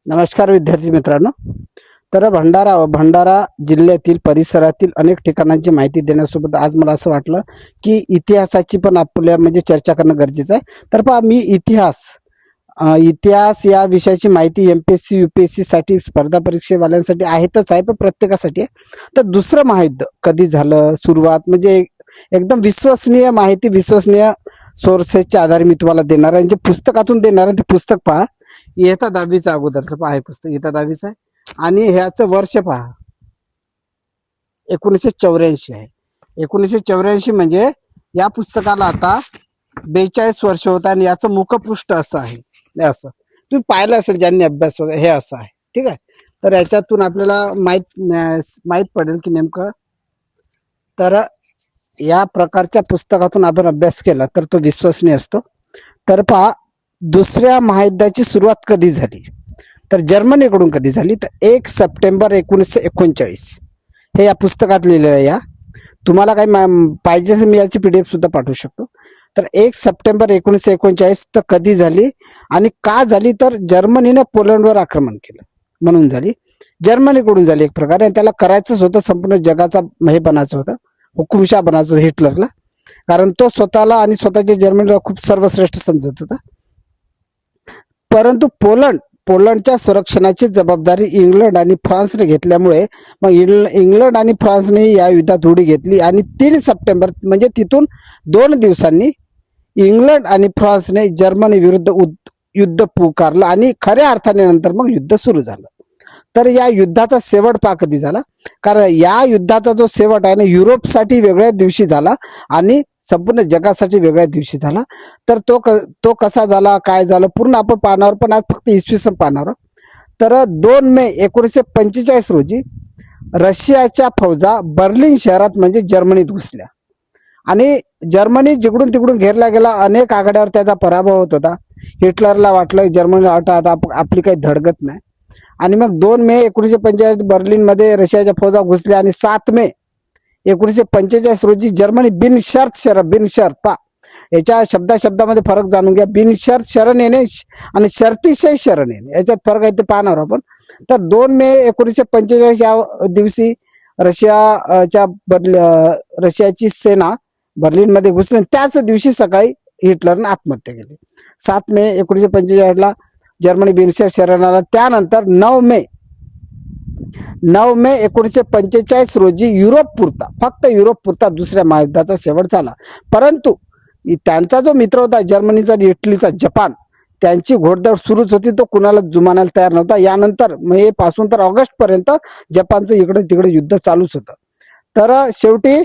नमस्कार विद्यार्थी मित्रांनो. तर भंडारा जिल्ह्यातील परिसरातील अनेक ठिकाणांची माहिती देण्यासोबत आज मला असं वाटलं की इतिहासाची पण आपल्या म्हणजे चर्चा करणं गरजेचं आहे. तर पहा, मी इतिहास या विषयाची माहिती एमपीएससी यूपीएससी साठी स्पर्धा परीक्षेवाल्यांसाठी आहेतच आहे, पण प्रत्येकासाठी आहे. तर दुसरं महायुद्ध कधी झालं, सुरुवात म्हणजे एकदम विश्वसनीय माहिती, विश्वसनीय सोर्सेसच्या आधारे मी तुम्हाला देणार आहे. जे पुस्तकातून देणार आहे ते पुस्तक पहा. इयत्ता 10वीचं अगोदरचं पहा, हे पुस्तक इयत्ता 10वीचं आहे आणि ह्याचं वर्ष पहा 1984 आहे. 1984 म्हणजे या पुस्तकाला आता 42 वर्ष होत आणि याचं मुखपृष्ठ असं आहे. हे असं तुम्ही पाहिलं असेल ज्यांनी अभ्यास वगैरे, हे असं आहे. ठीक आहे. तर याच्यातून आपल्याला माहित पडेल की नेमकं, तर या प्रकारच्या पुस्तकातून आपण अभ्यास केला तर तो विश्वसनीय असतो. तर पहा, दुसऱ्या महायुद्धाची सुरुवात कधी झाली, तर जर्मनीकडून कधी झाली, तर 1 सप्टेंबर 1939 हे या पुस्तकात लिहिलेलं आहे. या तुम्हाला काही पाहिजे तर मी याची PDF सुद्धा पाठवू शकतो. तर 1 सप्टेंबर 1939 तर कधी झाली आणि का झाली, तर जर्मनीने पोलंडवर आक्रमण केलं म्हणून झाली. जर्मनीकडून झाली एक प्रकारे, आणि त्याला करायचंच होतं, संपूर्ण जगाचा हे बनायचं होतं, हुकुमशाह बनायचं होतं हिटलरला. कारण तो स्वतःला आणि स्वतःच्या जर्मनीला खूप सर्वश्रेष्ठ समजत होता. परंतु पोलंडच्या संरक्षणाची जबाबदारी इंग्लंड आणि फ्रान्सने घेतल्यामुळे मग इंग्लंड आणि फ्रान्सने या युद्धात उडी घेतली आणि 3 सप्टेंबर म्हणजे तिथून 2 दिवसांनी इंग्लंड आणि फ्रान्सने जर्मनी विरुद्ध युद्ध पुकारलं आणि खऱ्या अर्थाने नंतर मग युद्ध सुरू झालं. तर या युद्धाचा शेवट पहा कधी झाला, कारण या युद्धाचा जो शेवट आहे ना, युरोपसाठी वेगळ्या दिवशी झाला आणि संपूर्ण जगासाठी वेगळ्या दिवशी झाला. तर तो कसा झाला, काय झालं पूर्ण आपण पाहणार, पण आज फक्त इसवी सन पाहणार. तर 2 मे 1945 रोजी रशियाच्या फौजा बर्लिन शहरात म्हणजे जर्मनीत घुसल्या आणि जर्मनी जिकडून तिकडून घेरला गेला. अनेक आघाड्यावर त्याचा पराभव होत होता. हिटलरला वाटलं जर्मनीला आता आपली काही धडगत नाही, आणि मग 2 मे 1945 बर्लिनमध्ये रशियाच्या फौजा घुसल्या आणि 7 मे 1945 रोजी जर्मनी बिनशर्त पा याच्या शब्दामध्ये फरक जाणून घ्या. बिनशर्त शरण येणे आणि शर्तीशय शरण येणे याच्यात फरक आहे, ते पाहणार आपण. तर 2 मे 1945 या दिवशी रशियाची सेना बर्लिनमध्ये घुसली. त्याच दिवशी सकाळी हिटलरने आत्महत्या केली. 7 मे 1945 जर्मनी बिनशर्त शरण आला. त्यानंतर 9 मे 1945 रोजी फक्त युरोप पुरता दुसऱ्या महायुद्धाचा शेवट झाला. परंतु त्यांचा जो मित्र होता जर्मनीचा आणि इटलीचा जपान, त्यांची घोडदौड सुरूच होती. तो कुणाला जुमानायला तयार नव्हता. यानंतर मे पासून तर ऑगस्ट पर्यंत जपानचं इकडे तिकडे युद्ध चालूच होतं. तर शेवटी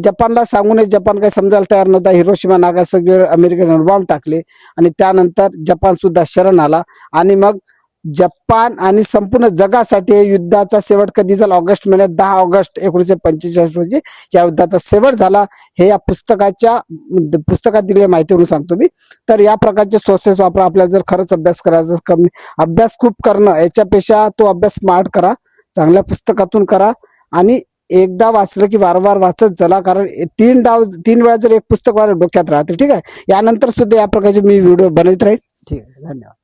जपानला सांगूनही जपान काही समजायला तयार नव्हता. हिरोशिमा नागासाकीवर अमेरिकेने बॉम्ब टाकले आणि त्यानंतर जपान सुद्धा शरण आला. आणि मग जपान आणि संपूर्ण जगासाठी युद्धाचा शेवट कधी झाला, ऑगस्ट महिन्यात 10 ऑगस्ट 1945 रोजी या युद्धाचा शेवट झाला. हे या पुस्तकात दिलेल्या माहितीवरून सांगतो मी. तर या प्रकारचे सोर्सेस वापरा. आपल्याला जर खरंच अभ्यास करायचा, अभ्यास खूप करणं याच्यापेक्षा तो अभ्यास स्मार्ट करा, चांगल्या पुस्तकातून करा आणि एकदा वाचलं की वारंवार वाचत चला. कारण 3 वेळा जर एक पुस्तक डोक्यात राहते, ठीक आहे. यानंतर सुद्धा या प्रकारचे मी व्हिडिओ बनवत राहील. ठीक आहे, धन्यवाद.